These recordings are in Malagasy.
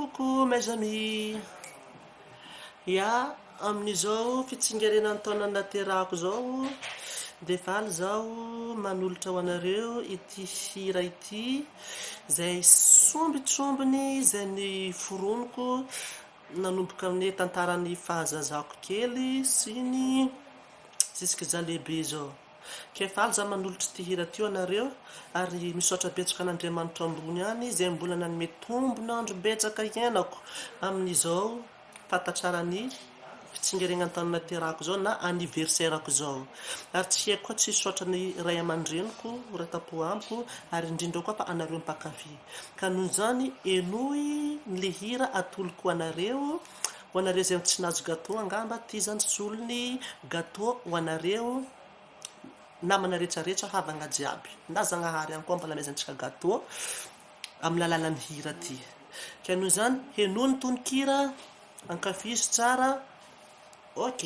Coucou mes amis. Ya, amin'izao fitsingerenan'ny taona naterahako zao de faly zao manolotra ho anareo ity hira ity zay sombitsombiny zay ny foroniko nanomboka amin'ny tantaran'ny fahazazako kely sy ny jusque za lehibe zao. Ke faly za manolotra ity hira ty anareo ary misaotra betsaka an'Andriamanitra ambony any zay mbola nanome tombonandro betsaka iainako amin'izao fatatsarany fitsingerenan'ny taona naterahako zao na anniversaire-ako zao. Ary tsy haiko koa tsy misaotra ny ray aman-dreniko, ratapo amiko ary indrindra koa fa anareo mpankavy. Ka noho izany enoy le hira atoloko anareo ho anareo zay tsy nahazo gâteau angamba ty zany solony gâteau ho anareo namana rehetrarehetra havagna jiaby na zagnahary any koa mpanomezantsika gâteau amin'ny alalan'ny hira ty. Ka noho izany henoy ny tononkira ankafizo tsara. Ok.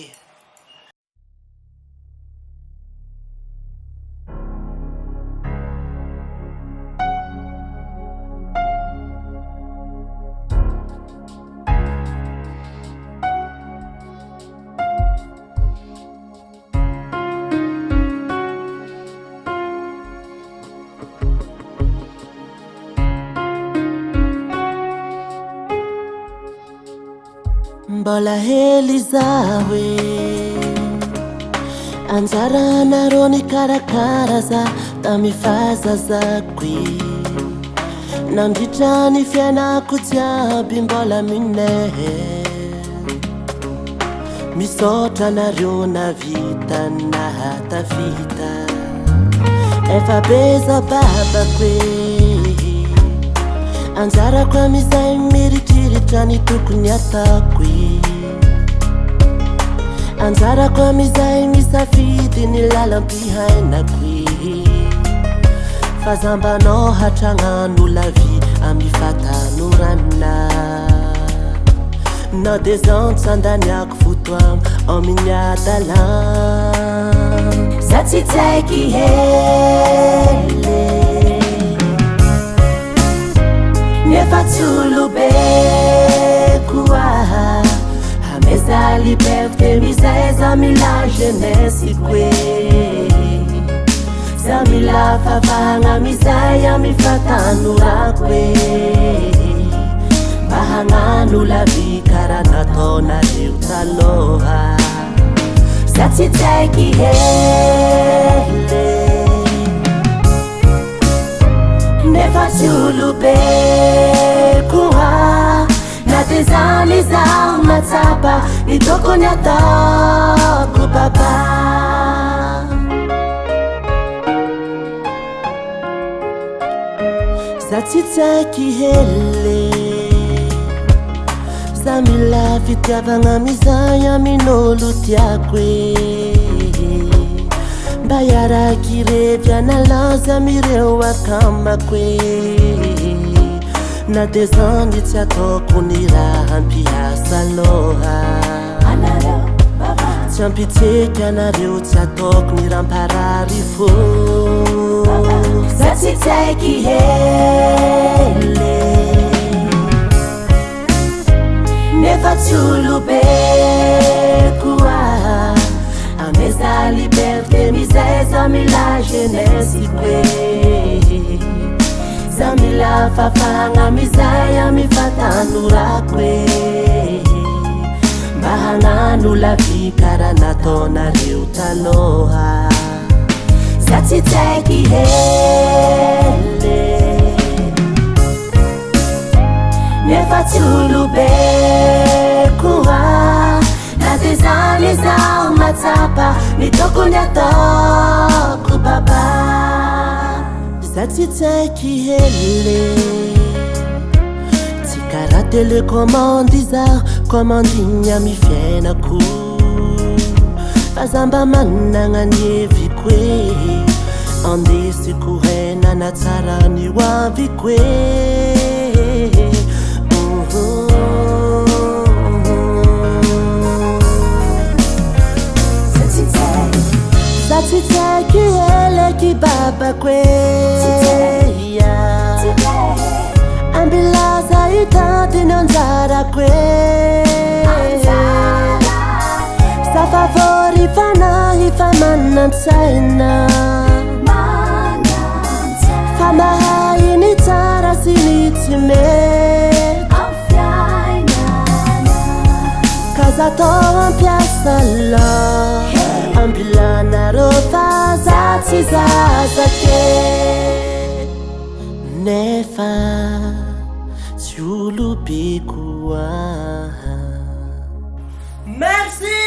Mbola hely zaho anjara nareo nikarakara za tamy fahazazako nandritra ny fiainako jiaby mbola mineh misaotra nareo navita nahatafita efa beza babako anjarako amizay miritriritra ny tokony ataoko anjarako amizay misafidy ny lalam-pihainako fa zambanao hatragnano lavy amy fatanorana na de zan tsandaniako fotoam amin'ny adalan za tsy tsaiky hele nefa tsy olobe koa hameza liberté mizay za mila jeunesse-ko za mila favagna mizay amy fatanorako mba hagnano lavy karaha nataonareo taloha za tsy tsaiky hele nefa tsy olobe koa na de zany zaho matsapa ny tokony ataoko baba za tsy tsaiky hele za mila fitiavagna mizay amin'olo tiako mba iaraky revy analaza mireo akamako na de zany tsy ataoko ny raha ampiasa loha tsy ampitseky anareo tsy ataoko ny ramparary fô za tsy tsaiky hele nefa tsy olobe koa ameza liberté mizay za mila jeunesse-ko za mila fafagna mizay amy fatanorako mba hagnano lavy karaha nataonareo taloha za tsy tsaiky hele nefa tsy olobe koa na de zany zaho matsapa ny tokony ataoko baba za tsy tsaiky hele tsy karaha telecommande zaho komandiny amy fiainako fa za mba managna ny heviko andesiko henana tsara ny hoaviko za tsy tsaiky hele ki babako ambilaza itadiny anjarako safavory fanahy fa manantsaina fa mahay ny tsara sy ny tsy mety kazatao ampiasa la ambilanareo fa za tsy zazake nefa tsy olobeko Merci.